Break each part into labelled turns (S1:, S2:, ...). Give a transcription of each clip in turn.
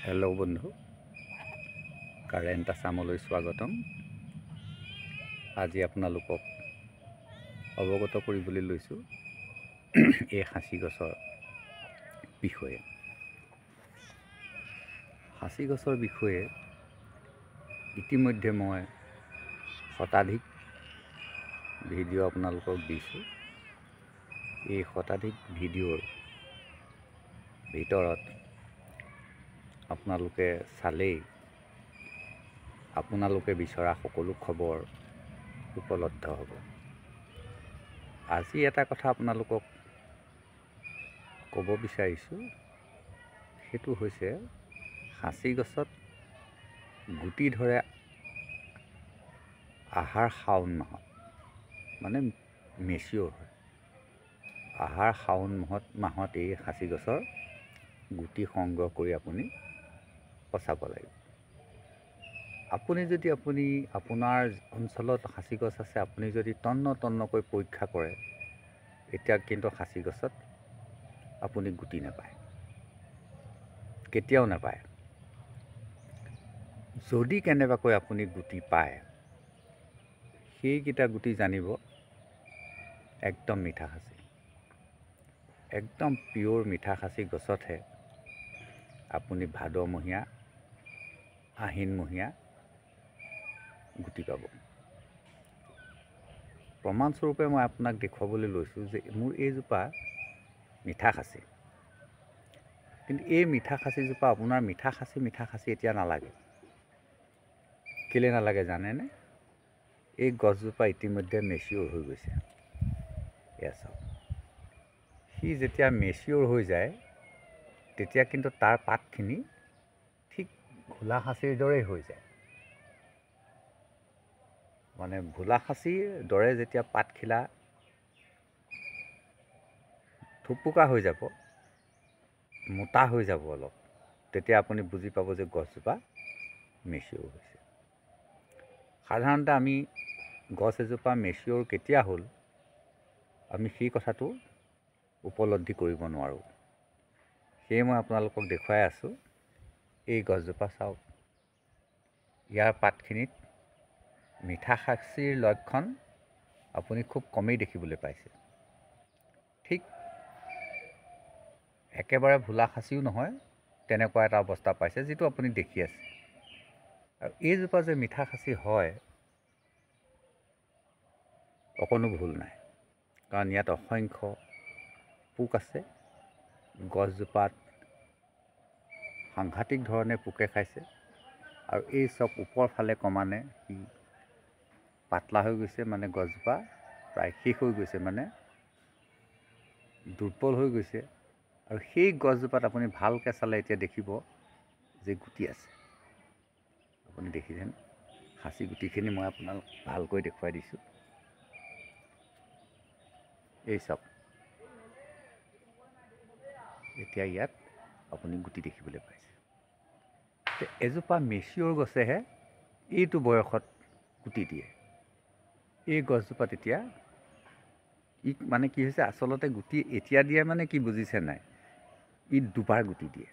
S1: Hello' বন্ধু, current আছামলৈ স্বাগতম। আজি আপোনালোকক অৱগত কৰিবলৈ লৈছোঁ এই সাঁচি গছৰ বিষয়ে। সাঁচি গছৰ বিষয়ে ইতিমধ্যে মই শতাধিক ভিডিঅ' আপোনালোকক দিছোঁ। এই শতাধিক ভিডিঅ'ৰ ভিতৰত আপোনালোকে চালেই আপোনালোকে বিচৰা সকলো খবৰ উপলব্ধ হ'ব। আজি এটা কথা আপোনালোকক ক'ব বিচাৰিছোঁ, সেইটো হৈছে সাঁচি গছত গুটি ধৰে আহাৰ শাওণ মাহত, মানে মেচিয়ৰ হয়। আহাৰ শাওণ মাহত এই সাঁচি গছৰ গুটি সংগ্ৰহ কৰি আপুনি পচাব লাগিব। আপুনি আপোনাৰ অঞ্চলত সাঁচি গছ আছে, আপুনি যদি তন্নকৈ পৰীক্ষা কৰে, এতিয়া কিন্তু সাঁচি গছত আপুনি গুটি নাপায়, কেতিয়াও নাপায়। যদি কেনেবাকৈ আপুনি গুটি পায়, সেইকেইটা গুটি জানিব একদম মিঠা সাঁচি, একদম পিয়'ৰ মিঠা সাঁচি গছতহে আপুনি ভাদমহীয়া আহিনমহীয়া গুটি পাব। প্ৰমাণস্বৰূপে মই আপোনাক দেখুৱাবলৈ লৈছোঁ যে মোৰ এইজোপা মিঠা খাচী, কিন্তু এই মিঠা খাচীজোপা আপোনাৰ মিঠা খাচী এতিয়া নালাগে। কেলৈ নালাগে জানেনে? এই গছজোপা ইতিমধ্যে মেচিয়ৰ হৈ গৈছে। এয়া চাওক, সি যেতিয়া মেচিয়ৰ হৈ যায়, তেতিয়া কিন্তু তাৰ পাতখিনি ঠিক ভোলা সাঁচিৰ দৰেই হৈ যায়। মানে ভোলা সাঁচিৰ দৰে যেতিয়া পাতখিলা থুপুকা হৈ যাব, মোটা হৈ যাব অলপ, তেতিয়া আপুনি বুজি পাব যে গছজোপা মেচিয়ৰ হৈছে। সাধাৰণতে আমি গছ এজোপা মেচিয়ৰ কেতিয়া হ'ল, আমি সেই কথাটো উপলব্ধি কৰিব নোৱাৰোঁ। সেয়ে মই আপোনালোকক দেখুৱাই আছোঁ। এই গছজোপা চাওক, ইয়াৰ পাতখিনিত মিঠা খাচীৰ লক্ষণ আপুনি খুব কমেই দেখিবলৈ পাইছে। ঠিক একেবাৰে ভোলা খাচীও নহয়, তেনেকুৱা এটা অৱস্থা পাইছে, যিটো আপুনি দেখি আছে। আৰু এইজোপা যে মিঠা খাচী হয়, অকণো ভুল নাই, কাৰণ ইয়াত অসংখ্য পোক আছে। গছজোপাত সাংঘাতিক ধৰণে পোকে খাইছে, আৰু এই চব ওপৰ ফালে ক্ৰমান্বয়ে সি পাতলা হৈ গৈছে, মানে গছজোপা প্ৰায় শেষ হৈ গৈছে, মানে দুৰ্বল হৈ গৈছে। আৰু সেই গছজোপাত আপুনি ভালকৈ চালে এতিয়া দেখিব যে গুটি আছে। আপুনি দেখিছেনে? সাঁচি গুটিখিনি মই আপোনাক ভালকৈ দেখুৱাই দিছোঁ। এই চাওক, এতিয়া ইয়াত আপুনি গুটি দেখিবলৈ পাইছে। এজোপা মেচিয়ৰ গছেহে এইটো বয়সত গুটি দিয়ে। এই গছজোপাত এতিয়া মানে কি হৈছে, আচলতে গুটি এতিয়া দিয়ে মানে কি বুজিছে নাই? ই দুবাৰ গুটি দিয়ে।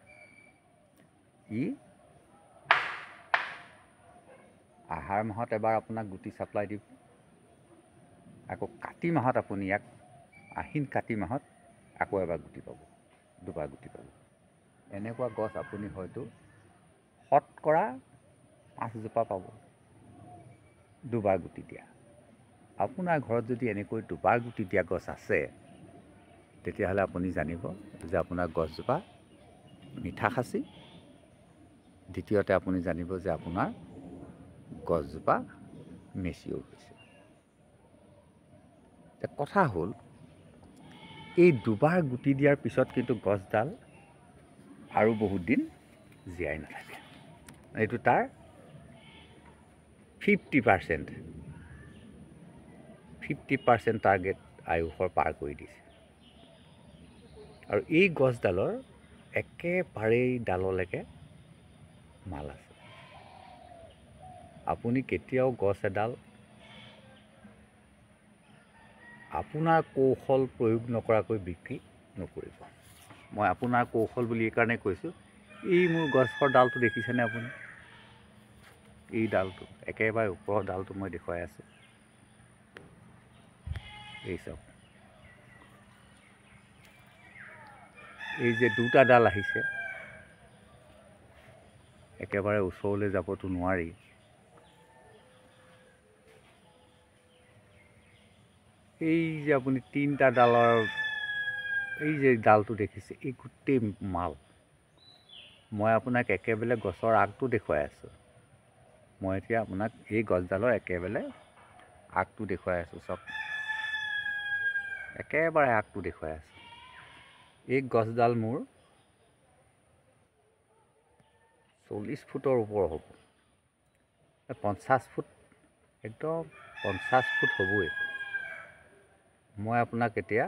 S1: ই আহাৰ মাহত এবাৰ আপোনাক গুটি ছাপ্লাই দিব, আকৌ কাতি মাহত আপুনি ইয়াক আহিন কাতি মাহত আকৌ এবাৰ গুটি পাব, দুবাৰ গুটি পাব। এনেকুৱা গছ আপুনি হয়তো শতকৰা 5 জোপা পাব দুবাৰ গুটি দিয়া। আপোনাৰ ঘৰত যদি এনেকৈ দুবাৰ গুটি দিয়া গছ আছে, তেতিয়াহ'লে আপুনি জানিব যে আপোনাৰ গছজোপা মিঠা খাচী। দ্বিতীয়তে আপুনি জানিব যে আপোনাৰ গছজোপা মেচিয়ৰ হৈছে। কথা হ'ল, এই দুবাৰ গুটি দিয়াৰ পিছত কিন্তু গছডাল আৰু বহুত দিন জীয়াই নাথাকে। এইটো তাৰ 50% টাৰ্গেট আয়ুসৰ পাৰ কৰি দিছে। আৰু এই গছডালৰ একেবাৰেই ডাললৈকে মাল আছে। আপুনি কেতিয়াও গছ এডাল আপোনাৰ কৌশল প্ৰয়োগ নকৰাকৈ বিক্ৰী নকৰিব। মই আপোনাৰ কৌশল বুলি এইকাৰণে কৈছোঁ, এই মোৰ গছৰ ডালটো দেখিছেনে আপুনি? এই ডালটো একেবাৰে ওপৰৰ ডালটো মই দেখুৱাই আছোঁ। এই চাওক, এই যে দুটা ডাল আহিছে, একেবাৰে ওচৰলৈ যাবতো নোৱাৰি। এই যে আপুনি তিনিটা ডালৰ এই যে ডালটো দেখিছে, এই গোটেই মাল। মই আপোনাক একেবাৰে গছৰ আগটো দেখুৱাই আছোঁ। মই এতিয়া আপোনাক এই গছডালৰ একেবাৰে আগটো দেখুৱাই আছোঁ। চাওক, একেবাৰে আগটো দেখুৱাই আছোঁ। এই গছডাল মোৰ 40 ফুটৰ ওপৰ হ'ব। 50 ফুট, একদম 50 ফুট হ'বই। মই আপোনাক এতিয়া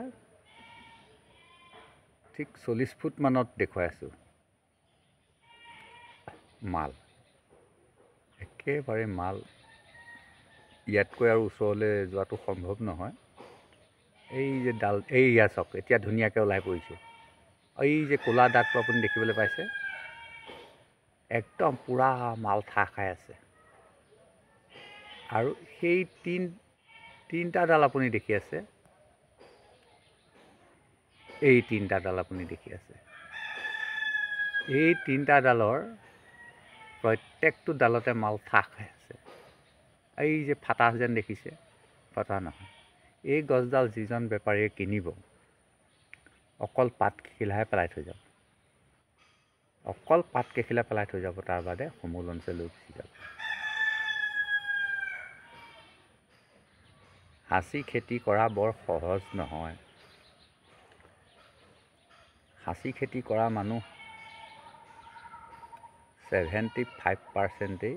S1: ঠিক 40 ফুট মানত দেখুৱাই আছোঁ মাল, একেবাৰে মাল। ইয়াতকৈ আৰু ওচৰলৈ যোৱাটো সম্ভৱ নহয়। এই যে ডাল, এই ইয়াত চাওক, এতিয়া ধুনীয়াকৈ ওলাই পৰিছে। এই যে ক'লা দাগটো আপুনি দেখিবলৈ পাইছে, একদম পূৰা মাল ঠাহ খাই আছে। আৰু সেই তিনিটা ডাল আপুনি দেখি আছে, এই তিনিটা ডাল আপুনি দেখি আছে, এই তিনিটা ডালৰ প্ৰত্যেকটো ডালতে মাল ঠাহ খাই আছে। এই যে ফাটা যেন দেখিছে, ফাটা নহয়। এই গছডাল যিজন বেপাৰীয়ে কিনিব, অকল পাত কেখিলাহে পেলাই থৈ যাব, অকল পাত কেখিলা পেলাই থৈ যাব, তাৰ বাদে সমূল অঞ্চল লৈ গুচি যাব। সাঁচি খেতি কৰা বৰ সহজ নহয়। সাঁচি খেতি কৰা মানুহ 75%ই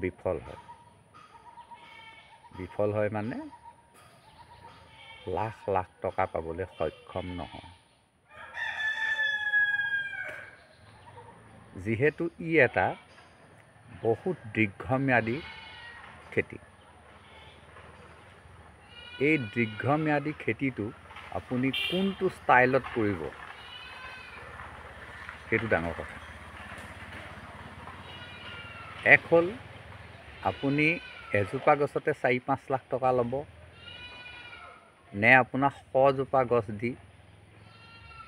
S1: বিফল হয়। বিফল হয় মানে লাখ লাখ টকা পাবলৈ সক্ষম নহয়। যিহেতু ই এটা বহুত দীৰ্ঘম্যাদী খেতি। এই দীৰ্ঘম্যাদী খেতিটো আপুনি কোনটো ষ্টাইলত কৰিব, সেইটো ডাঙৰ কথা। এক হ'ল আপুনি এজোপা গছতে 4-5 লাখ টকা ল'ব, নে আপোনাৰ 100জোপা গছ দি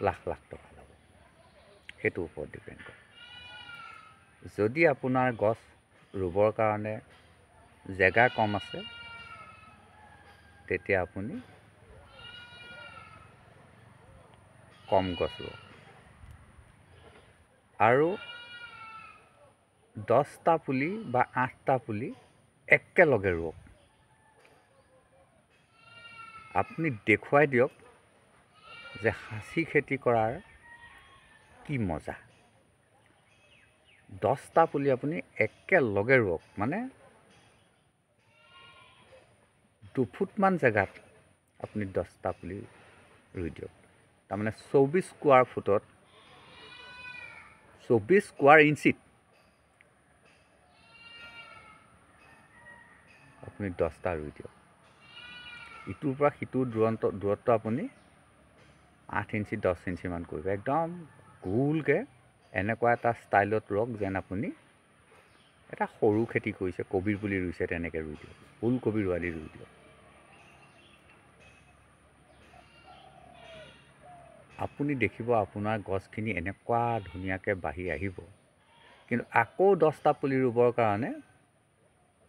S1: লাখ লাখ টকা ল'ব, সেইটোৰ ওপৰত ডিপেণ্ড কৰে। যদি আপোনাৰ গছ ৰুবৰ কাৰণে জেগা কম আছে, তেতিয়া আপুনি কম গছ ৰুব। আৰু 10টা পুলি বা 8টা পুলি একেলগে ৰুৱক। আপুনি দেখুৱাই দিয়ক যে সাঁচি খেতি কৰাৰ কি মজা। 10টা পুলি আপুনি একেলগে ৰুৱক, মানে 2 ফুটমান জেগাত আপুনি 10টা পুলি ৰুই দিয়ক। তাৰমানে 24 স্কোৱাৰ ফুটত, 24 স্কোৱাৰ ইঞ্চিত আপুনি 10টা ৰুই দিয়ক। ইটোৰ পৰা সিটোৰ দূৰত্ব আপুনি 8 ইঞ্চি 10 ইঞ্চিমান কৰিব। একদম গোলকৈ এনেকুৱা এটা ষ্টাইলত ৰুৱক যেন আপুনি এটা সৰু খেতি কৰিছে, কবিৰ পুলি ৰুইছে, তেনেকৈ ৰুই দিয়ক। ফুলকবি ৰোৱালি ৰুই দিয়ক। আপুনি দেখিব আপোনাৰ গছখিনি এনেকুৱা ধুনীয়াকৈ বাঢ়ি আহিব। কিন্তু আকৌ 10টা পুলি ৰুবৰ কাৰণে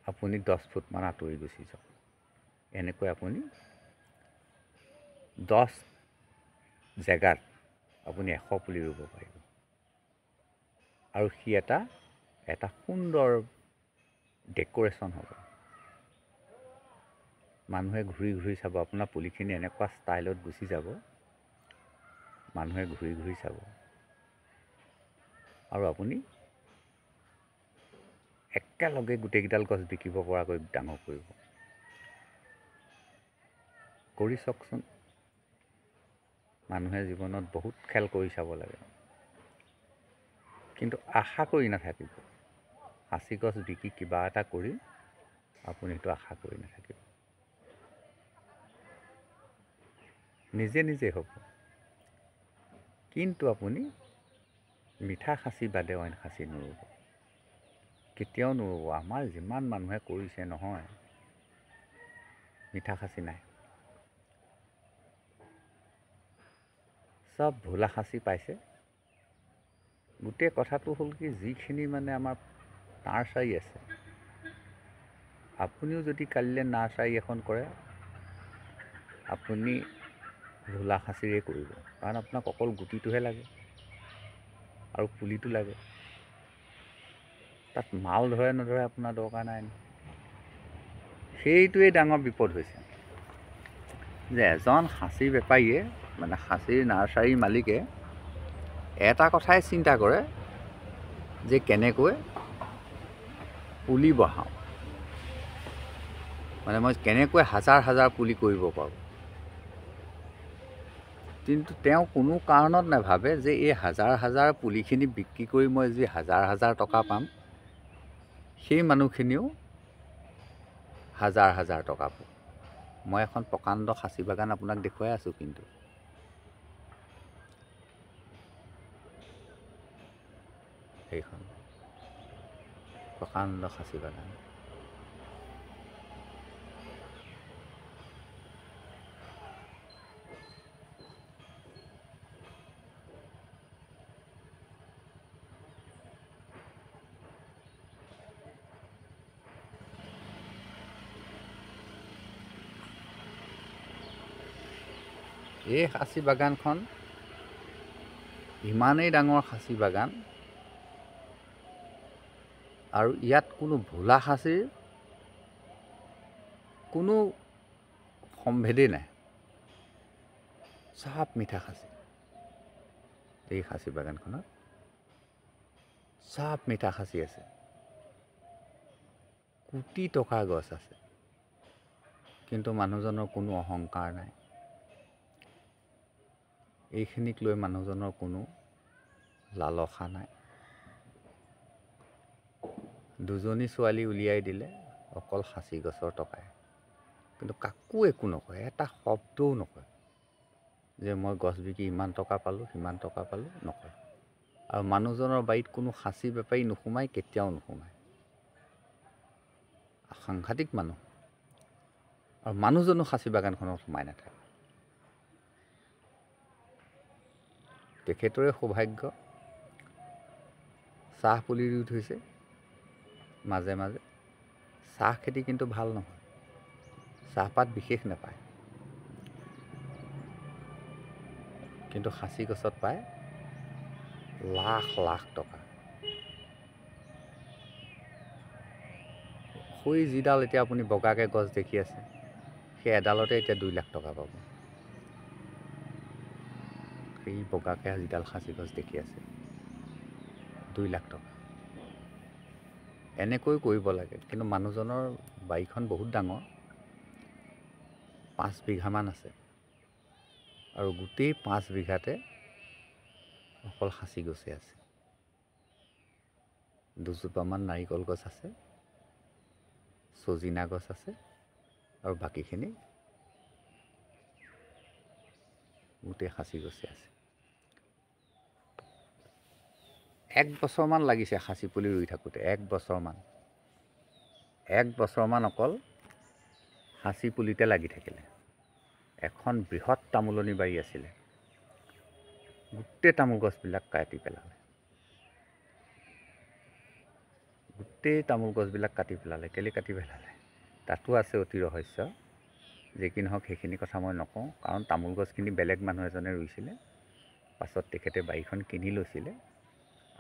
S1: আপুনি 10 ফুটমান আঁতৰি গুচি যাওক। এনেকৈ আপুনি 10 জেগাত আপুনি 100 পুলি ৰুব পাৰিব। আৰু সি এটা সুন্দৰ ডেক'ৰেশ্যন হ'ব। মানুহে ঘূৰি ঘূৰি চাব, আপোনাৰ পুলিখিনি এনেকুৱা ষ্টাইলত গুচি যাব, মানুহে ঘূৰি ঘূৰি চাব। আৰু আপুনি একেলগে গোটেইকেইডাল গছ বিকিব পৰাকৈ ডাঙৰ কৰিব। কৰি চাওকচোন। মানুহে জীৱনত বহুত খেল কৰি চাব লাগে, কিন্তু আশা কৰি নাথাকিব। সাঁচি গছ বিকি কিবা এটা কৰি আপুনি সেইটো আশা কৰি নাথাকিব। নিজে নিজে হ'ব, কিন্তু আপুনি মিঠা খাচী বাদে অইন খাচী নুৰুব, কেতিয়াও নুৰুব। আমাৰ যিমান মানুহে কৰিছে নহয়, মিঠা খাচী নাই। চব ভোলা খাচী পাইছে। গোটেই কথাটো হ'ল কি, যিখিনি মানে আমাৰ নাৰ্চাৰী আছে, আপুনিও যদি কালিলৈ নাৰ্চাৰী এখন কৰে, আপুনি ভোলা খাচীৰে কৰিব, কাৰণ আপোনাক অকল গুটিটোহে লাগে আৰু পুলিটো লাগে। তাত মাল ধৰে নধৰে আপোনাৰ দৰকাৰ নাই। সেইটোৱেই ডাঙৰ বিপদ হৈছে যে এজন খাচী বেপাৰীয়ে, মানে খাচীৰ নাৰ্চাৰীৰ মালিকে এটা কথাই চিন্তা কৰে যে কেনেকৈ পুলি বহাওঁ, মানে মই কেনেকৈ হাজাৰ হাজাৰ পুলি কৰিব পাৰোঁ। কিন্তু তেওঁ কোনো কাৰণত নাভাবে যে এই হাজাৰ হাজাৰ পুলিখিনি বিক্ৰী কৰি মই যি হাজাৰ হাজাৰ টকা পাম, সেই মানুহখিনিও হাজাৰ হাজাৰ টকা পাব। মই এখন প্ৰকাণ্ড খাচী বাগান আপোনাক দেখুৱাই আছোঁ, কিন্তু সেইখন প্ৰকাণ্ড খাচী বাগান। এই খাচী বাগানখন ইমানেই ডাঙৰ খাচী বাগান, আৰু ইয়াত কোনো ভোলা খাচীৰ কোনো সম্ভেদেই নাই। চব মিঠা খাচী। এই খাচী বাগানখনত চব মিঠা খাচী আছে। কোটি টকাৰ গছ আছে, কিন্তু মানুহজনৰ কোনো অহংকাৰ নাই। এইখিনিক লৈ মানুহজনৰ কোনো লালসা নাই। দুজনী ছোৱালী উলিয়াই দিলে অকল খাচী গছৰ টকাই, কিন্তু কাকো একো নকয়, এটা শব্দও নকয় যে মই গছ বিকি ইমান টকা পালোঁ, সিমান টকা পালোঁ, নকয়। আৰু মানুহজনৰ বাৰীত কোনো খাচী বেপাৰী নোসোমায়, কেতিয়াও নোসোমায়। সাংঘাতিক মানুহ। আৰু মানুহজনো খাচী বাগানখনত সোমাই নাথাকে। তেখেতৰে সৌভাগ্য, চাহ পুলি ৰুই থৈছে মাজে মাজে। চাহ খেতি কিন্তু ভাল নহয়, চাহপাত বিশেষ নাপায়, কিন্তু খাচী গছত পায় লাখ লাখ টকা। সৈ যিডাল এতিয়া আপুনি বগাকৈ গছ দেখি আছে, সেই এডালতে এতিয়া 2 লাখ টকা পাব। সেই বগাকৈ যিডাল খাচী গছ দেখি আছে, 2 লাখ টকা। এনেকৈ কৰিব লাগে। কিন্তু মানুহজনৰ বাৰীখন বহুত ডাঙৰ, 5 বিঘামান আছে, আৰু গোটেই 5 বিঘাতে অকল খাচী গছেই আছে। 2 জোপামান নাৰিকল গছ আছে, চজিনা গছ আছে, আৰু বাকীখিনি গোটেই খাচী গছেই আছে। 1 বছৰমান লাগিছে খাচী পুলি ৰুই থাকোঁতে, 1 বছৰমান। 1 বছৰমান অকল খাচী পুলিতে লাগি থাকিলে। এখন বৃহৎ তামোলনি বাৰী আছিলে, গোটেই তামোল গছবিলাক কাটি পেলালে। গোটেই তামোল গছবিলাক কাটি পেলালে। কেলৈ কাটি পেলালে তাতো আছে অতি ৰহস্য। যি কি নহওক সেইখিনি কথা মই নকওঁ, কাৰণ তামোল গছখিনি বেলেগ মানুহ এজনে ৰুইছিলে, পাছত তেখেতে বাৰীখন কিনি লৈছিলে,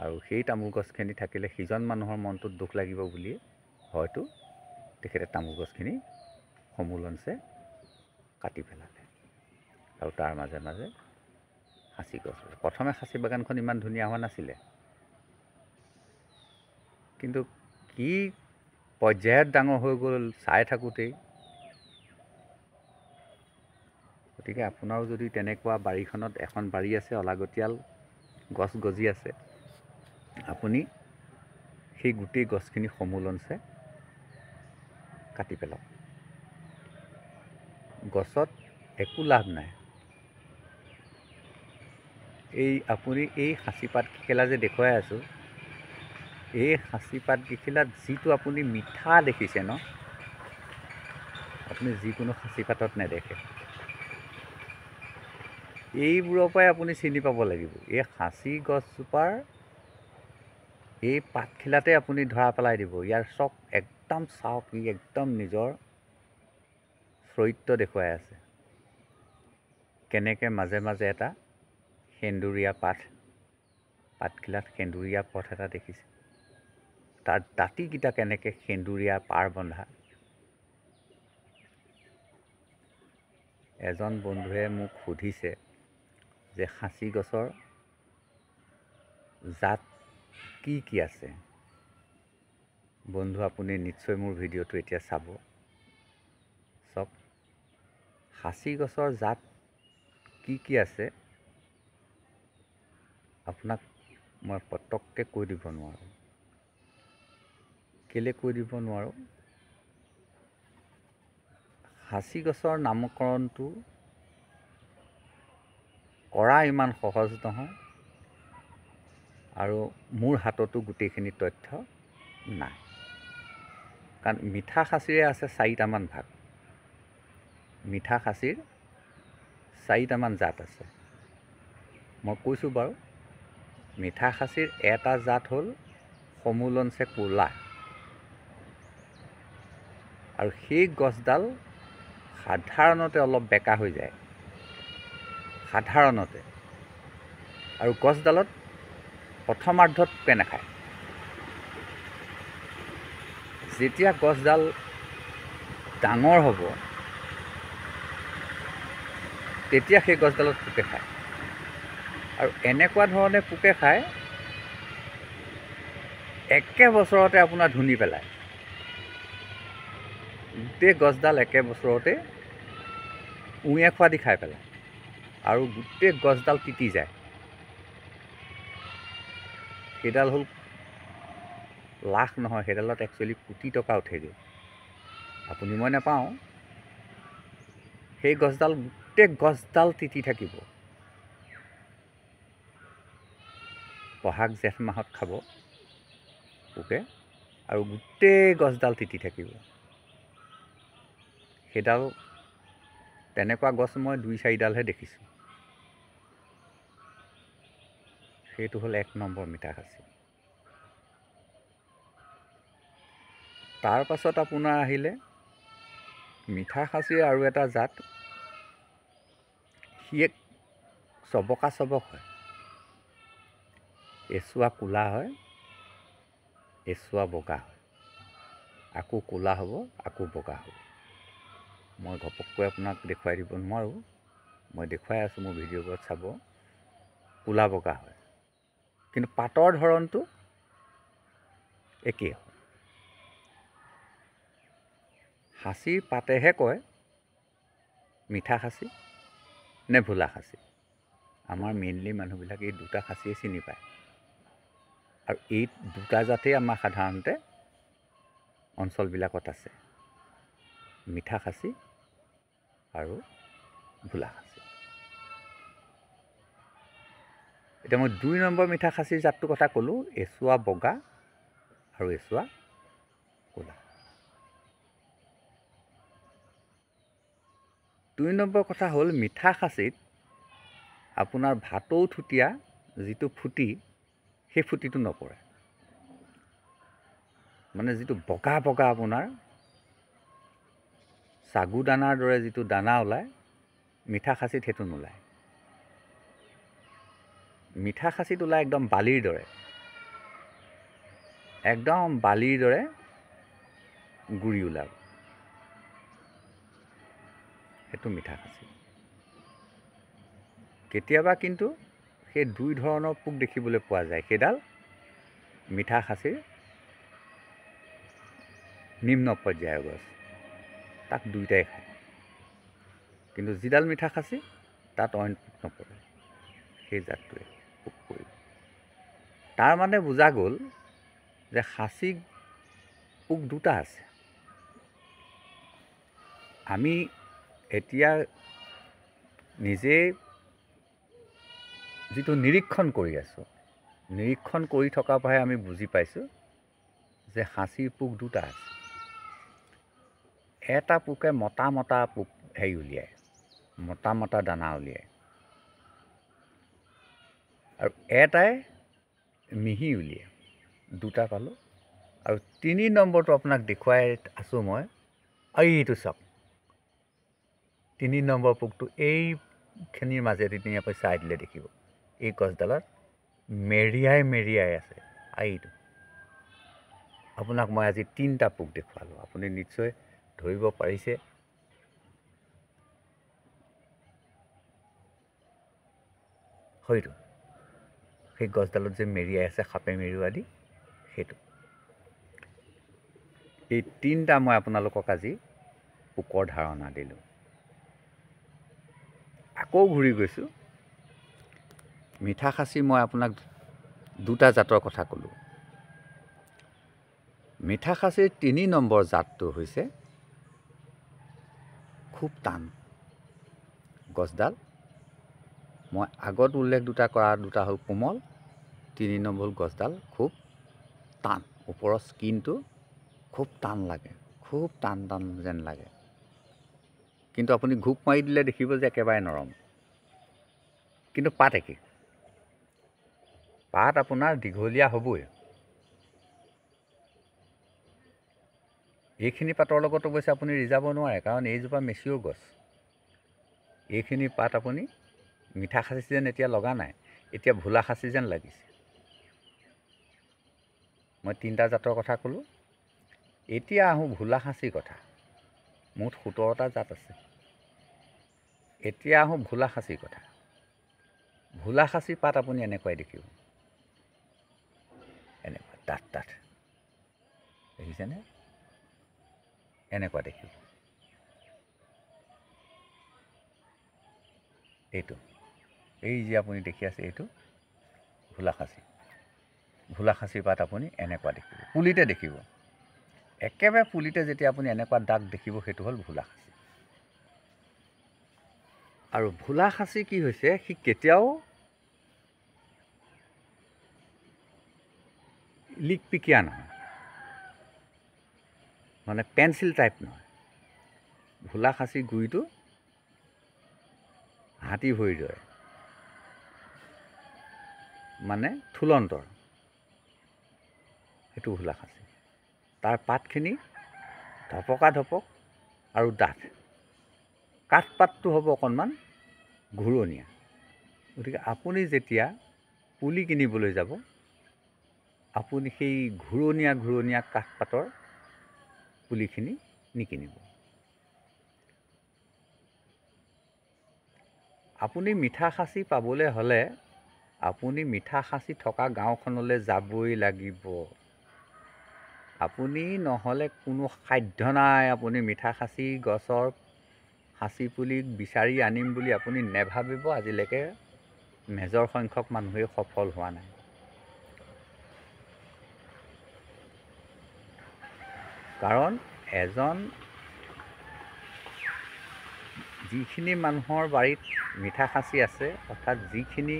S1: আৰু সেই তামোল গছখিনি থাকিলে সিজন মানুহৰ মনটোত দুখ লাগিব বুলিয়ে হয়তো তেখেতে তামোল গছখিনি সমূলনছে কাটি পেলালে। আৰু তাৰ মাজে মাজে খাচী গছ। প্ৰথমে খাচী বাগানখন ইমান ধুনীয়া হোৱা নাছিলে, কিন্তু কি পৰ্যায়ত ডাঙৰ হৈ গ'ল চাই থাকোঁতেই। গতিকে আপোনাৰো যদি তেনেকুৱা বাৰীখনত এখন বাৰী আছে, অলাগতিয়াল গছ গজি আছে, আপুনি সেই গোটেই গছখিনি সমূলনছে কাটি পেলাওক। গছত একো লাভ নাই, এই আপুনি এই সাঁচিপাত কেইখিলা যে দেখুৱাই আছোঁ, এই সাঁচিপাত কেইখিলাত যিটো আপুনি মিঠা দেখিছে ন, আপুনি যিকোনো সাঁচিপাতত নেদেখে। এইবোৰৰ পৰাই আপুনি চিনি পাব লাগিব। এই সাঁচি গছজোপাৰ এই পাতখিলাতে আপুনি ধৰা পেলাই দিব। ইয়াৰ চব একদম চাওক, ই একদম নিজৰ চৰিত্ৰ দেখুৱাই আছে। কেনেকৈ মাজে মাজে এটা সেন্দুৰীয়া পাতখিলাত সেন্দুৰীয়া পথ এটা দেখিছে। তাৰ দাঁতিকেইটা কেনেকৈ সেন্দুৰীয়া পাৰ বন্ধা। এজন বন্ধুৱে মোক সুধিছে যে সাঁচি গছৰ জাত কি কি আছে। বন্ধু, আপুনি নিশ্চয় মোৰ ভিডিঅ'টো এতিয়া চাব। সাঁচি গছৰ জাত কি কি আছে আপোনাক মই পটককৈ কৈ দিব নোৱাৰোঁ। কেলৈ কৈ দিব নোৱাৰোঁ? সাঁচি গছৰ নামকৰণটো কৰা ইমান সহজ নহয়, আৰু মোৰ হাততো গোটেইখিনি তথ্য নাই। কাৰণ মিঠা সাঁচিৰে আছে 4টামান ভাগ। মিঠা সাঁচিৰ 4টামান জাত আছে। মই কৈছোঁ বাৰু, মিঠা সাঁচিৰ এটা জাত হ'ল সমুলনচে ক'লা, আৰু সেই গছডাল সাধাৰণতে অলপ বেকা হৈ যায়, সাধাৰণতে। আৰু গছডালত প্ৰথমাৰ্ধত পোকে নাখায়। যেতিয়া গছডাল ডাঙৰ হ'ব, তেতিয়া সেই গছডালত পোকে খায়। আৰু এনেকুৱা ধৰণে পোকে খায়, একে বছৰতে আপোনাৰ ধুনি পেলায়। গোটেই গছডাল একে বছৰতে উঁয়ে খোৱা দি খাই পেলায়, আৰু গোটেই গছডাল তিতি যায়। সেইডাল হ'ল লাখ নহয়, সেইডালত একচুৱেলি কোটি টকা উঠেগৈ। আপুনি মই নাপাওঁ। সেই গছডাল গোটেই গছডাল তিতি থাকিব। বহাগ জেঠ মাহত খাব পোকে, আৰু গোটেই গছডাল তিতি থাকিব। সেইডাল তেনেকুৱা গছ মই 2-4ডালহে দেখিছোঁ। সেইটো হ'ল 1 নম্বৰ মিঠা সাঁচি। তাৰ পাছত আপোনাৰ আহিলে মিঠা সাঁচিৰ আৰু এটা জাত, সি এক চবকা চবক হয়। এচুৱা ক'লা হয়, এচুৱা বগা হয়, আকৌ ক'লা হ'ব, আকৌ বগা হ'ব। মই ঘপককৈ আপোনাক দেখুৱাই দিব নোৱাৰোঁ। মই দেখুৱাই আছোঁ, মোৰ ভিডিঅ'বোৰত চাব। ক'লা বগা হয়, কিন্তু পাতৰ ধৰণটো একেই হয়। সাঁচিৰ পাতেহে কয় মিঠা সাঁচি নে ভোলা সাঁচি। আমাৰ মেইনলি মানুহবিলাক এই দুটা সাঁচিয়ে চিনি পায়, আৰু এই দুটা জাতেই আমাৰ সাধাৰণতে অঞ্চলবিলাকত আছে, মিঠা সাঁচি আৰু ভোলা সাঁচি। এতিয়া মই 2 নম্বৰ মিঠা সাঁচিৰ জাতটোৰ কথা ক'লোঁ, এচুৱা বগা আৰু এচুৱা ক'লা। 2 নম্বৰ কথা হ'ল, মিঠা সাঁচিত আপোনাৰ ভাটৌ থুতীয়া যিটো ফুটি, সেই ফুটিটো নপৰে। মানে যিটো বগা বগা আপোনাৰ চাগু দানাৰ দৰে যিটো দানা ওলায়, মিঠা সাঁচিত সেইটো নোলায়। মিঠা সাঁচিত ওলায় একদম বালিৰ দৰে, একদম বালিৰ দৰে গুৰি ওলাব, সেইটো মিঠা সাঁচি। কেতিয়াবা কিন্তু সেই 2 ধৰণৰ পোক দেখিবলৈ পোৱা যায়। সেইডাল মিঠা সাঁচিৰ নিম্ন পৰ্যায়ৰ গছ, তাক 2টাই খায়। কিন্তু যিডাল মিঠা সাঁচি, তাত অইন পোক নপৰে, সেই জাতটোৱে পোক পৰিব। তাৰ মানে বুজা গ'ল যে সাঁচি পোক 2টা আছে। আমি এতিয়া নিজে যিটো নিৰীক্ষণ কৰি আছোঁ, নিৰীক্ষণ কৰি থকাৰ পৰাহে আমি বুজি পাইছোঁ যে সাঁচিৰ পোক দুটা আছে। এটা পোকে মতা পোক উলিয়ায়, মতা দানা উলিয়ায়, আৰু এটাই মিহি উলিয়ায়। দুটা পালোঁ। আৰু 3 নম্বৰটো আপোনাক দেখুৱাই আছোঁ মই। এইটো চাওক, 3 নম্বৰ পোকটো এইখিনিৰ মাজেদি ধুনীয়াকৈ চাই দিলে দেখিব, এই গছডালত মেৰিয়াই আছে। এইটো আপোনাক মই আজি 3টা পোক দেখুৱালোঁ, আপুনি নিশ্চয় ধৰিব পাৰিছে। হয়তো সেই গছডালত যে মেৰিয়াই আছে, সাপে মেৰুৱা দি, সেইটো। এই 3টা মই আপোনালোকক আজি পোকৰ ধাৰণা দিলোঁ। আকৌ ঘূৰি গৈছোঁ। মিঠা খাচী মই আপোনাক 2টা জাতৰ কথা ক'লোঁ। মিঠা খাচীৰ 3 নম্বৰ জাতটো হৈছে খুব টান গছডাল। মই আগত উল্লেখ কৰা 2টা হ'ল কোমল, 3 নম্বৰ হ'ল গছডাল খুব টান। ওপৰৰ স্কিনটো খুব টান লাগে, খুব টান যেন লাগে। কিন্তু আপুনি ঘোপ মাৰি দিলে দেখিব যে একেবাৰে নৰম। কিন্তু পাত একেই। পাত আপোনাৰ দীঘলীয়া হ'বই। এইখিনি পাতৰ লগত অৱশ্যে আপুনি ৰিজাব নোৱাৰে, কাৰণ এইজোপা মেচিয়ৰ গছ। এইখিনি পাত আপুনি মিঠা খাচী যেন এতিয়া লগা নাই, এতিয়া ভোলা খাচী যেন লাগিছে। মই 3টা জাতৰ কথা ক'লোঁ। এতিয়া আহোঁ ভোলা খাচীৰ কথা। মুঠ 17টা জাত আছে। এতিয়া আহোঁ ভোলা খাচীৰ কথা। ভোলা খাচীৰ পাত আপুনি এনেকুৱাই দেখিব, এনেকুৱা ডাঠ দেখিছেনে? এনেকুৱা দেখিব। এইটো এই যে আপুনি দেখি আছে, এইটো ভোলা খাচী। ভোলা খাচীৰ পাত আপুনি এনেকুৱা দেখিব, পুলিতে দেখিব। একেবাৰে পুলিতে যেতিয়া আপুনি এনেকুৱা দাগ দেখিব, সেইটো হ'ল ভোলা খাচী। আৰু ভোলা খাচী কি হৈছে, সি কেতিয়াও লিকপিকিয়া নহয়, মানে পেঞ্চিল টাইপ নহয়। ভোলা খাচী গুৰিটো হাতী ভৰিৰ দৰে, মানে থুলন্তৰ। সেইটো ভোলা খাচী। তাৰ পাতখিনি ধপকা ধপক আৰু ডাঠ। কাঠপাতটো হ'ব অকণমান ঘূৰণীয়া। গতিকে আপুনি যেতিয়া পুলি কিনিবলৈ যাব, আপুনি সেই ঘূৰণীয়া কাঠপাতৰ পুলিখিনি নিকিনিব। আপুনি মিঠা খাচী পাবলৈ হ'লে আপুনি মিঠা খাচী থকা গাঁওখনলৈ যাবই লাগিব। আপুনি নহ'লে কোনো সাধ্য নাই, আপুনি মিঠা খাচী গছৰ খাচী পুলি বিচাৰি আনিম বুলি আপুনি নেভাবিব। আজিলৈকে মেজৰ সংখ্যক মানুহেই সফল হোৱা নাই। কাৰণ যিখিনি মানুহৰ বাৰীত মিঠা খাচী আছে, অৰ্থাৎ যিখিনি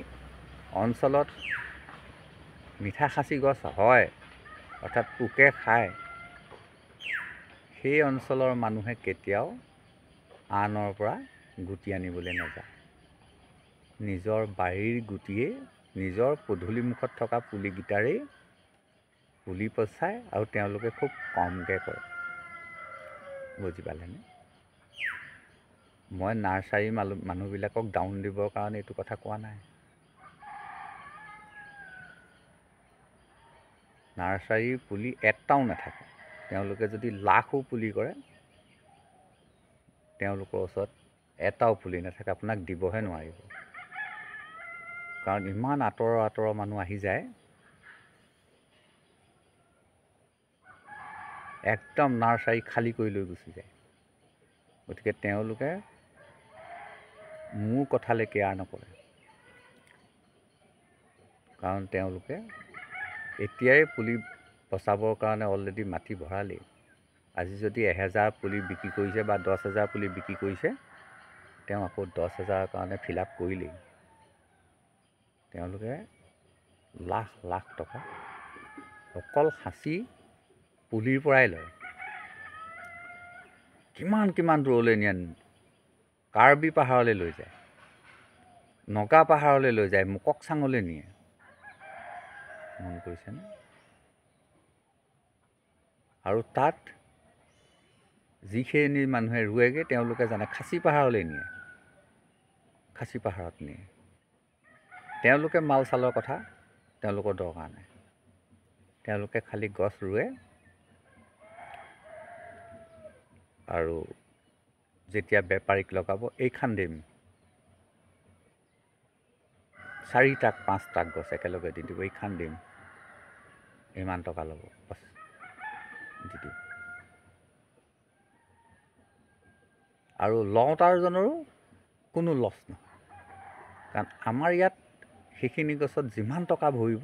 S1: অঞ্চলত মিঠা খাচী গছ হয়, অৰ্থাৎ পোকে খায়, সেই অঞ্চলৰ মানুহে কেতিয়াও আনৰ পৰা গুটি আনিবলৈ নাযায়। নিজৰ বাৰীৰ গুটিয়েই, নিজৰ পদূলিমুখত থকা পুলিকেইটাৰেই পুলি পচায়, আৰু তেওঁলোকে খুব কমকৈ কৰে। বুজি পালেনে? মই নাৰ্চাৰী মানুহবিলাকক ডাউন দিবৰ কাৰণে এইটো কথা কোৱা নাই। নাৰ্চাৰীৰ পুলি এটাও নাথাকে। তেওঁলোকে যদি লাখো পুলি কৰে, তেওঁলোকৰ ওচৰত এটাও পুলি নাথাকে, আপোনাক দিবহে নোৱাৰিব। কাৰণ ইমান আঁতৰৰ মানুহ আহি যায়, একদম নাৰ্চাৰী খালী কৰি লৈ গুচি যায়। গতিকে তেওঁলোকে মোৰ কথালৈ কেয়াৰ নকৰে, কাৰণ তেওঁলোকে এতিয়াই পুলি পচাবৰ কাৰণে অলৰেডি মাটি ভৰালেই। আজি যদি 1000 পুলি বিক্ৰী কৰিছে বা 10,000 পুলি বিক্ৰী কৰিছে, তেওঁ আকৌ 10,000ৰ কাৰণে ফিল আপ কৰিলেই। তেওঁলোকে লাখ লাখ টকা অকল সাঁচি পুলিৰ পৰাই লয়। কিমান কিমান দূৰলৈ নিয়ে, কাৰ্বি পাহাৰলৈ লৈ যায়, নগা পাহাৰলৈ লৈ যায়, মুককচাঙলৈ নিয়ে। মন কৰিছেনে? আৰু তাত যিখিনি মানুহে ৰুৱেগৈ তেওঁলোকে জানে খাচী পাহাৰলৈ নিয়ে, খাচী পাহাৰত নিয়ে। তেওঁলোকে মাল চালৰ কথা তেওঁলোকৰ দৰকাৰ নাই, তেওঁলোকে খালী গছ ৰুৱে আৰু যেতিয়া বেপাৰীক লগাব এইখান দিম, 4 ট্ৰাক 5 ট্ৰাক গছ একেলগে দি দিব, এইখান দিম, ইমান টকা ল'ব, বছ দি দিব। আৰু লওঁতাৰজনৰো কোনো লছ নহয়, কাৰণ আমাৰ ইয়াত সেইখিনি গছত যিমান টকা ভৰিব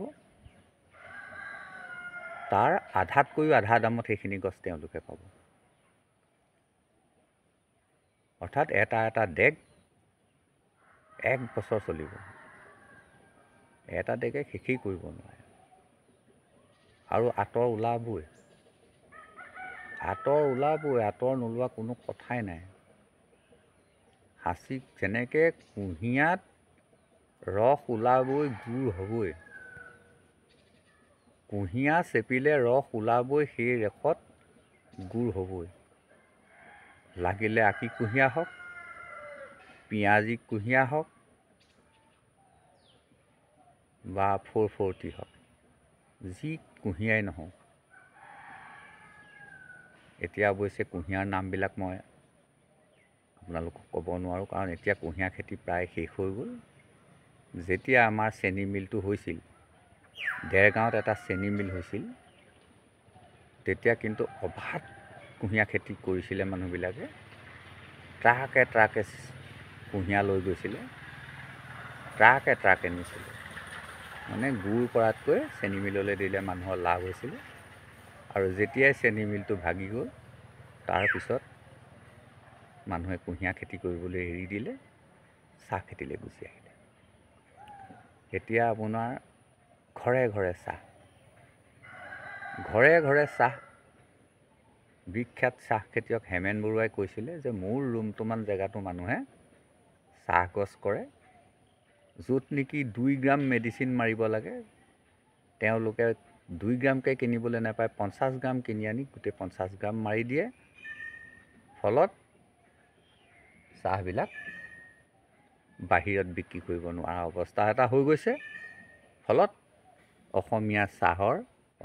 S1: তাৰ আধাতকৈও আধা দামত সেইখিনি গছ তেওঁলোকে পাব। অৰ্থাৎ এটা এটা ডেগ 1 বছৰ চলিব, এটা ডেগে শেষেই কৰিব নোৱাৰে। আৰু আঁতৰ ওলাবই, আঁতৰ নোলোৱা কোনো কথাই নাই। সাঁচি যেনেকৈ কুঁহিয়াত ৰস ওলাবই, গুড় হ'বই, কুঁহিয়া চেপিলে ৰস ওলাবই, সেই ৰেখত গুড় হ'বই। লাগিলে আকি কুঁহিয়া হওক, পিঁয়াজী কুঁহিয়া হওক বা 440 হওক, যি কুঁহিয়াই নহওক। এতিয়া অৱশ্যে কুঁহিয়াৰ নামবিলাক মই আপোনালোকক ক'ব নোৱাৰোঁ, কাৰণ এতিয়া কুঁহিয়াৰ খেতি প্ৰায় শেষ হৈ গ'ল। যেতিয়া আমাৰ চেনি মিলটো হৈছিল, দেৰগাঁৱত এটা চেনি মিল হৈছিল, তেতিয়া কিন্তু অবাধ কুঁহিয়াৰ খেতি কৰিছিলে মানুহবিলাকে। ট্ৰাকে ট্ৰাকে কুঁহিয়াৰ লৈ গৈছিলে, ট্ৰাকে ট্ৰাকে নিছিলে। মানে গুড় কৰাতকৈ চেনি মিললৈ দিলে মানুহৰ লাভ হৈছিলে। আৰু যেতিয়াই চেনি মিলটো ভাগি গ'ল, তাৰপিছত মানুহে কুঁহিয়াৰ খেতি কৰিবলৈ এৰি দিলে, চাহ খেতিলৈ গুচি আহিলে। এতিয়া আপোনাৰ ঘৰে ঘৰে চাহ, ঘৰে ঘৰে চাহ। বিখ্যাত চাহ খেতিয়ক হেমেন বৰুৱাই কৈছিলে যে মোৰ ৰুমটোমান জেগাতো মানুহে চাহ গছ কৰে, য'ত নেকি 2 গ্ৰাম মেডিচিন মাৰিব লাগে, তেওঁলোকে 2 গ্ৰামকৈ কিনিবলৈ নাপায়, 50 গ্ৰাম কিনি আনি গোটেই 50 গ্ৰাম মাৰি দিয়ে। ফলত চাহবিলাক বাহিৰত বিক্ৰী কৰিব নোৱাৰা অৱস্থা এটা হৈ গৈছে। ফলত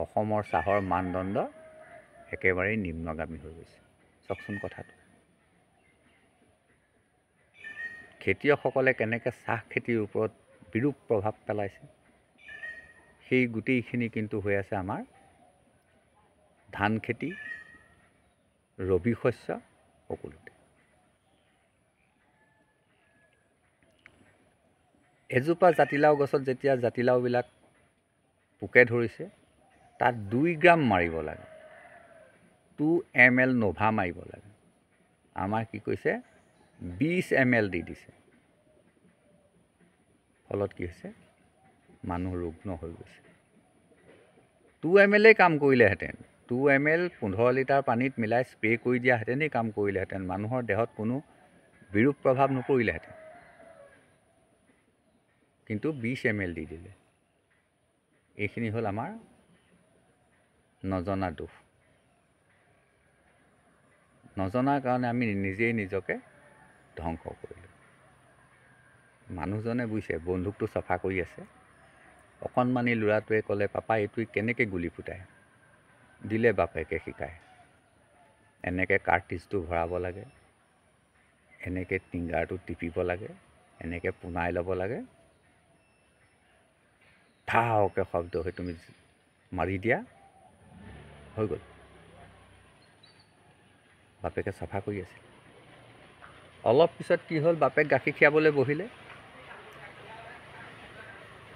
S1: অসমৰ চাহৰ মানদণ্ড একেবাৰেই নিম্নগামী হৈ গৈছে। চাওকচোন কথাটো। খেতিয়কসকলে কেনেকৈ চাহ খেতিৰ ওপৰত বিৰূপ প্ৰভাৱ পেলাইছে, সেই গোটেইখিনি কিন্তু হৈ আছে আমাৰ ধান খেতি, ৰবি শস্য সকলোতে। এজোপা জাতিলাও গছত যেতিয়া জাতিলাওবিলাক পোকে ধৰিছে, তাত 2 গ্ৰাম মাৰিব লাগে, 2 ml নভা মাৰিব লাগে। আমাৰ কি কৈছে 20 ml দি দিছে। ফলত কি হৈছে, মানুহ ৰুগ্ন হৈ গৈছে। 2 ml কাম কৰিলেহেঁতেন, 2 ml 15 লিটাৰ পানীত মিলাই স্প্ৰে কৰি দিয়াহেঁতেনেই কাম কৰিলেহেঁতেন, মানুহৰ দেহত কোনো বিৰূপ প্ৰভাৱ নপৰিলেহেঁতেন। কিন্তু 20 ml দি দিলে। এইখিনি হ'ল আমাৰ নজনা দোষ। নজনাৰ কাৰণে আমি নিজেই নিজকে ধ্বংস কৰিলোঁ। মানুহজনে বুজিছে, বন্দুকটো চফা কৰি আছে। অকণমানি ল'ৰাটোৱে ক'লে, পাপা এইটোৱে কেনেকৈ গুলি ফুটায়? দিলে বাপেকে শিকায়, এনেকৈ কাৰ্টিজটো ভৰাব লাগে, এনেকৈ টিংগাৰটো টিপিব লাগে, এনেকৈ পোনাই ল'ব লাগে, ঠাওকৈ শব্দ হৈ তুমি মাৰি দিয়া, হৈ গ'ল। বাপেকে চফা কৰি আছিল। অলপ পিছত কি হ'ল, বাপেক গাখীৰ খীৰাবলৈ বহিলে,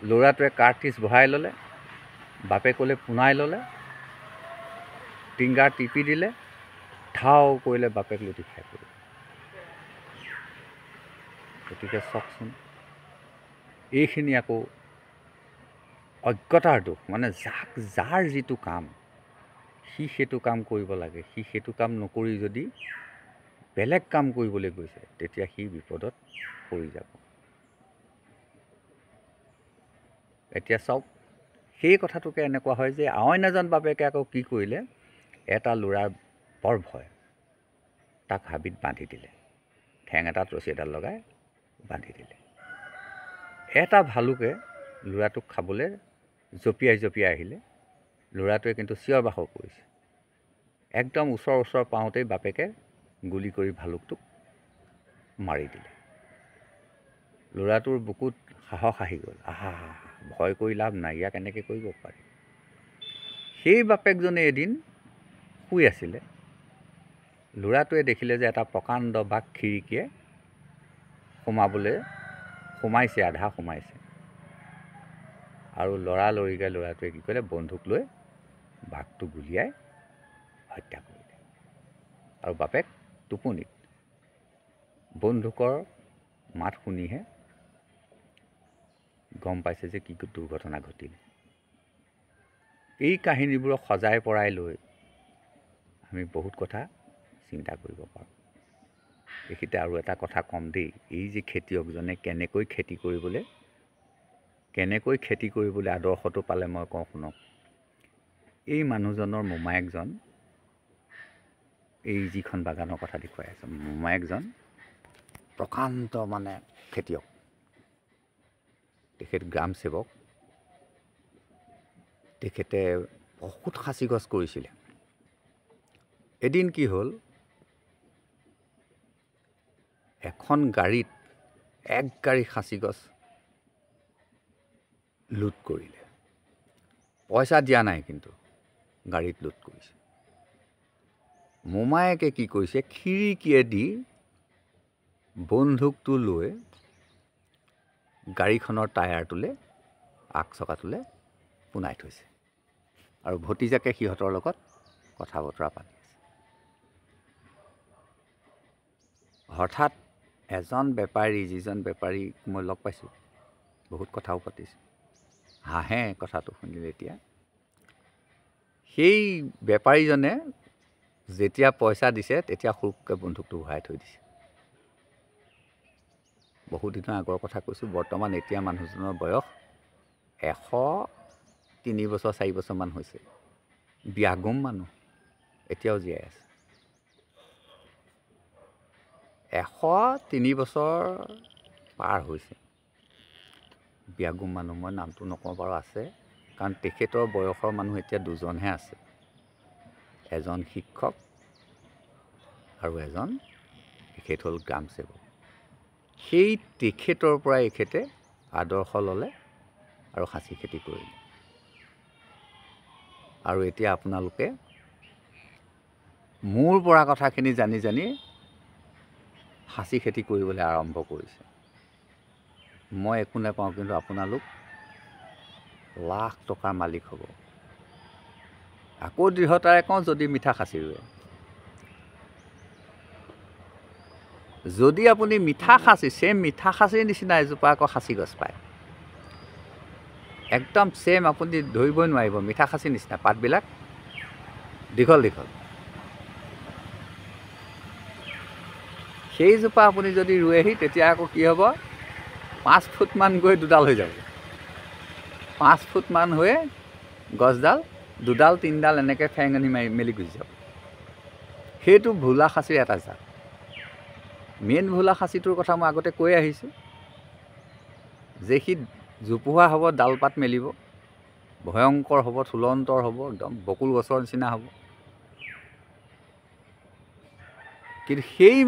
S1: ল'ৰাটোৱে কাৰ্টিজ ভৰাই ল'লে, বাপেকলৈ পোনাই ল'লে, টিংগাৰ টিপি দিলে, ঠাও কৰিলে, বাপেক লুটি খাই পৰিলে। গতিকে চাওকচোন, এইখিনি আকৌ অজ্ঞতাৰ দোষ, মানে যাৰ যিটো কাম সি সেইটো কাম কৰিব লাগে, সি সেইটো কাম নকৰি যদি বেলেগ কাম কৰিবলৈ গৈছে তেতিয়া সি বিপদত পৰি যাব। এতিয়া চাওক, সেই কথাটোকে এনেকুৱা হয় যে অইন এজন বাপেকে আকৌ কি কৰিলে, এটা ল'ৰাৰ বৰ ভয়, তাক হাবিত বান্ধি দিলে, ঠেং এটাত ৰছী এডাল লগাই বান্ধি দিলে। এটা ভালুকে ল'ৰাটোক খাবলৈ জঁপিয়াই আহিলে, ল'ৰাটোৱে কিন্তু চিঞৰ বাখৰ কৰিছে। একদম ওচৰ পাওঁতেই বাপেকে গুলি কৰি ভালুকটোক মাৰি দিলে। ল'ৰাটোৰ বুকুত সাহস আহি গ'ল, ভয় কৰি লাভ নাই, ইয়াক এনেকৈ কৰিব পাৰি। সেই বাপেকজনে এদিন শুই আছিলে, ল'ৰাটোৱে দেখিলে যে এটা প্ৰকাণ্ড বাঘ খিৰিকীয়ে সোমাইছে, আধা সোমাইছে, আৰু লৰালৰিকৈ ল'ৰাটোৱে কি কৰিলে, বন্দুক লৈ বাঘটো গুলিয়াই হত্যা কৰিলে। আৰু বাপেক টোপনিত, বন্দুকৰ মাত শুনিহে গম পাইছে যে কি দুৰ্ঘটনা ঘটিল। এই কাহিনীবোৰক সজাই পৰাই লৈ আমি বহুত কথা চিন্তা কৰিব পাৰোঁ। এইখিনিতে আৰু এটা কথা কম দেই, এই যে খেতিয়কজনে কেনেকৈ খেতি কৰিবলৈ আদৰ্শটো পালে মই কওঁ শুনক। এই মানুহজনৰ মোমায়েকজন, এই যিখন বাগানৰ কথা দেখুৱাই আছোঁ, মোমায়েকজন প্ৰকাণ্ড মানে খেতিয়ক, তেখেত গ্ৰাম সেৱক, তেখেতে বহুত সাঁচি গছ কৰিছিলে। এদিন কি হ'ল, এখন গাড়ীত এক গাড়ী সাঁচি গছ লুট কৰিলে। পইচা দিয়া নাই, কিন্তু গাড়ীত লুট কৰিছে। মোমায়েকে কি কৰিছে, খিৰিকীয়েদি বন্দুকটো লৈ গাড়ীখনৰ টায়াৰটোলৈ, আগ চকাটোলৈ পোনাই থৈছে, আৰু ভতিজাকে সিহঁতৰ লগত কথা বতৰা পাতি আছে। হঠাৎ এজন বেপাৰী, যিজন বেপাৰীক মই লগ পাইছোঁ, বহুত কথাও পাতিছোঁ, হাঁহে কথাটো শুনিলে। এতিয়া সেই বেপাৰীজনে যেতিয়া পইচা দিছে তেতিয়া খুবকৈ বন্দুকটো ভৰাই থৈ দিছে। বহুদিনৰ আগৰ কথা কৈছোঁ, বৰ্তমান এতিয়া মানুহজনৰ বয়স 103 বছৰ 4 বছৰমান হৈছে, বিয়াগোম মানুহ, এতিয়াও জীয়াই আছে। 103 বছৰ পাৰ হৈছে, বিয়াগোম মানুহ। মই নামটো নকওঁ বাৰু, আছে, কাৰণ তেখেতৰ বয়সৰ মানুহ এতিয়া দুজনহে আছে, এজন শিক্ষক আৰু তেখেত হ'ল গ্ৰাম সেৱক। সেই তেখেতৰ পৰাই এখেতে আদৰ্শ ল'লে আৰু সাঁচি খেতি কৰিলে। আৰু এতিয়া আপোনালোকে মোৰ পৰা কথাখিনি জানি সাঁচি খেতি কৰিবলৈ আৰম্ভ কৰিছে। মই একো নাপাওঁ, কিন্তু আপোনালোক লাখ টকাৰ মালিক হ'ব। আকৌ দৃঢ়তাৰে কওঁ, যদি মিঠা সাঁচি ৰুৱে, যদি আপুনি মিঠা সাঁচিৰ নিচিনা এজোপা আকৌ সাঁচি গছ পায়, একদম ছেম, আপুনি ধৰিবই নোৱাৰিব, মিঠা সাঁচিৰ নিচিনা, পাতবিলাক দীঘল দীঘল, সেইজোপা আপুনি যদি ৰুৱেহি, তেতিয়া আকৌ কি হ'ব, 5 ফুটমান গৈ দুডাল হৈ যাব, 5 ফুটমান হৈ গছডাল দুডাল 3ডাল এনেকৈ ফেৰেঙনি মেলি গুচি যাব। সেইটো ভোলা সাঁচিৰ এটা জাত। মেইন ভোলা সাঁচিটোৰ কথা মই আগতে কৈ আহিছোঁ, যে সি জোপোহা হ'ব, ডালপাত মেলিব, ভয়ংকৰ হ'ব, থুলন্তৰ হ'ব, একদম বকুল গছৰ নিচিনা হ'ব। কিন্তু সেই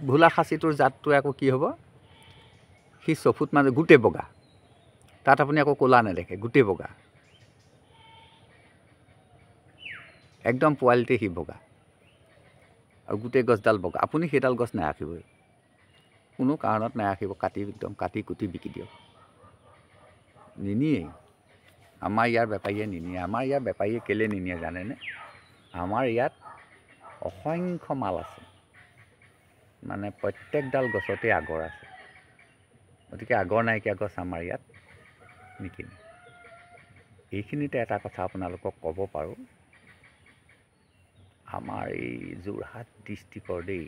S1: ভোলা সাঁচিটোৰ জাতটোৱে আকৌ কি হ'ব, সি 6 ফুট মান গোটেই বগা, তাত আপুনি আকৌ ক'লা নেদেখে, গোটেই বগা, একদম পোৱালিতে সি বগা, আৰু গোটেই গছডাল বগা। আপুনি সেইডাল গছ নাৰাখিবই, কোনো কাৰণত নাৰাখিব, কাটি কুটি বিকি দিয়ক, নিনিয়েই। আমাৰ ইয়াৰ বেপাৰীয়ে নিনিয়ে। আমাৰ ইয়াৰ বেপাৰীয়ে কেলৈ নিনিয়ে জানেনে? আমাৰ ইয়াত অসংখ্য মাল আছে, মানে প্ৰত্যেকডাল গছতে আগৰ আছে, গতিকে আগৰ নাইকিয়া গছ আমাৰ ইয়াত নিকিনে। এইখিনিতে এটা কথা আপোনালোকক ক'ব পাৰোঁ, আমাৰ এই যোৰহাট ডিষ্ট্ৰিক্টৰ দেই,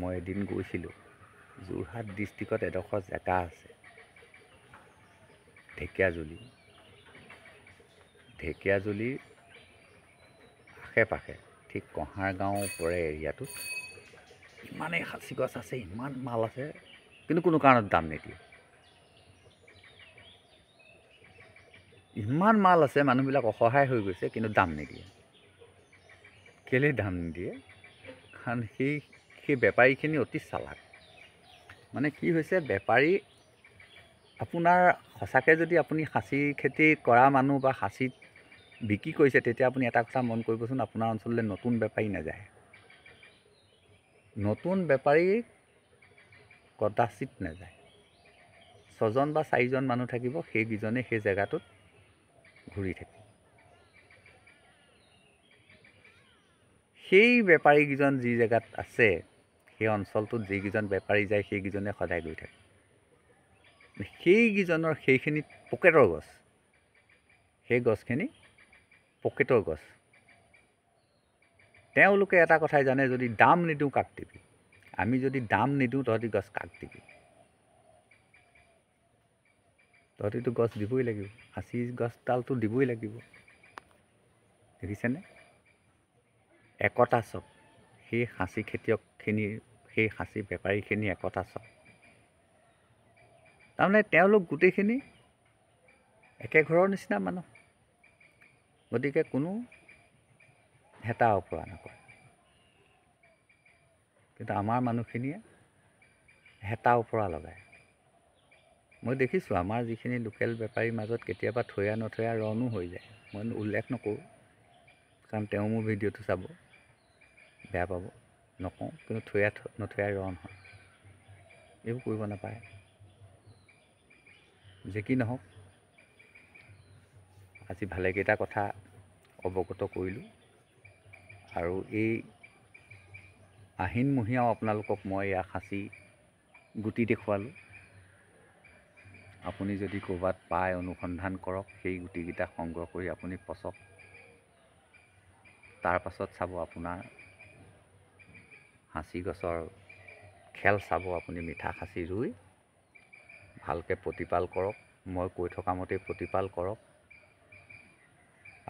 S1: মই এদিন গৈছিলোঁ, যোৰহাট ডিষ্ট্ৰিক্টত এডোখৰ জেগা আছে ঢেকীয়াজুলিৰ আশে পাশে, ঠিক কঁহাৰ গাঁও পৰে এৰিয়াটোত, ইমানেই সাঁচি গছ আছে, ইমান মাল আছে, কিন্তু কোনো কাৰণত দাম নিদিয়ে। ইমান মাল আছে, মানুহবিলাক অসহায় হৈ গৈছে, কিন্তু দাম নিদিয়ে। কেলৈ দাম নিদিয়ে? কাৰণ সেই বেপাৰীখিনি অতি চালাক। মানে কি হৈছে, বেপাৰী আপোনাৰ সঁচাকৈ যদি আপুনি সাঁচি খেতি কৰা মানুহ বা সাঁচিত বিক্ৰী কৰিছে, তেতিয়া আপুনি এটা কথা মন কৰিবচোন, আপোনাৰ অঞ্চললৈ নতুন বেপাৰী নাযায়। নতুন বেপাৰী কদাচিত নাযায়। 6জন বা 4জন মানুহ থাকিব, সেইকেইজনে সেই জেগাটোত ঘূৰি থাকিব। সেই বেপাৰীকেইজন যি জেগাত আছে, সেই অঞ্চলটোত যিকেইজন বেপাৰী যায়, সেইকেইজনে সদায় গৈ থাকে। সেইকেইজনৰ সেইখিনি পকেটৰ গছ, সেই গছখিনি পকেটৰ গছ। তেওঁলোকে এটা কথাই জানে, যদি দাম নিদিওঁ কাক দিবি? আমি যদি দাম নিদিওঁ, তহঁতি গছ কাক দিবি? তহঁতিতো গছ দিবই লাগিব, সাঁচি গছডালটো দিবই লাগিব। দেখিছেনে? একতা চব, সেই সাঁচি খেতিয়কখিনিৰ, সেই সাঁচি বেপাৰীখিনি একতা চব। তাৰমানে তেওঁলোক গোটেইখিনি একে ঘৰৰ নিচিনা মানুহ, গতিকে কোনো হেতা ওপৰা নকৰে। কিন্তু আমাৰ মানুহখিনিয়ে হেতা ওপৰা লগায়। মই দেখিছোঁ, আমাৰ যিখিনি লোকেল বেপাৰীৰ মাজত কেতিয়াবা থৈয়া নথৈয়া ৰণো হৈ যায়। মই উল্লেখ নকৰোঁ, কাৰণ তেওঁ মোৰ ভিডিঅ'টো চাব, বেয়া পাব, নকওঁ, কিন্তু থৈয়া নথৈয়া ৰণ হয়। এইবোৰ কৰিব নাপায়। যে কি নহওক, আজি ভালেকেইটা কথা অৱগত কৰিলোঁ, আৰু এই আহিনমহীয়াও আপোনালোকক মই এয়া সাঁচি গুটি দেখুৱালোঁ। আপুনি যদি ক'ৰবাত পায়, অনুসন্ধান কৰক, সেই গুটিকেইটা সংগ্ৰহ কৰি আপুনি পচক। তাৰপাছত চাব আপোনাৰ সাঁচি গছৰ খেল চাব। আপুনি মিঠা সাঁচি ৰুই ভালকৈ প্ৰতিপাল কৰক, মই কৈ থকা মতেই প্ৰতিপাল কৰক।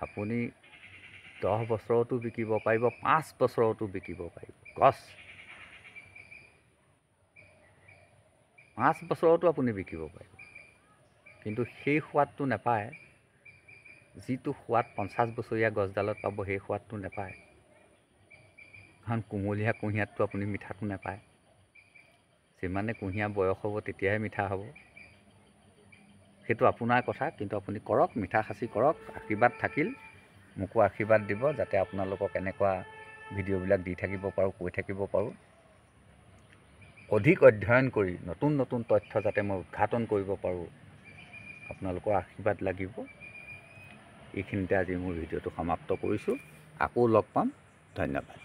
S1: আপুনি 10 বছৰতো বিকিব পাৰিব, 5 বছৰতো বিকিব পাৰিব। গছ 5 বছৰতো আপুনি বিকিব পাৰিব, কিন্তু সেই সোৱাদটো নাপায়। যিটো সোৱাদ 50 বছৰীয়া গছডালত পাব, সেই সোৱাদটো নাপায়। কাৰণ কুমলীয়া কুঁহিয়াৰটো আপুনি মিঠাটো নাপায়। যিমানে কুঁহিয়াৰ বয়স হ'ব, তেতিয়াহে মিঠা হ'ব। সেইটো আপোনাৰ কথা, কিন্তু আপুনি কৰক, মিঠা সাঁচি কৰক। আশীৰ্বাদ থাকিল, মোকো আশীৰ্বাদ দিব, যাতে আপোনালোকক এনেকুৱা ভিডিঅ'বিলাক দি থাকিব পাৰোঁ, কৈ থাকিব পাৰোঁ। অধিক অধ্যয়ন কৰি নতুন নতুন তথ্য যাতে মই উদ্ঘাটন কৰিব পাৰোঁ, আপোনালোকৰ আশীৰ্বাদ লাগিব। এইখিনিতে আজি মোৰ ভিডিঅ'টো সমাপ্ত কৰিছোঁ। আকৌ লগ পাম, ধন্যবাদ।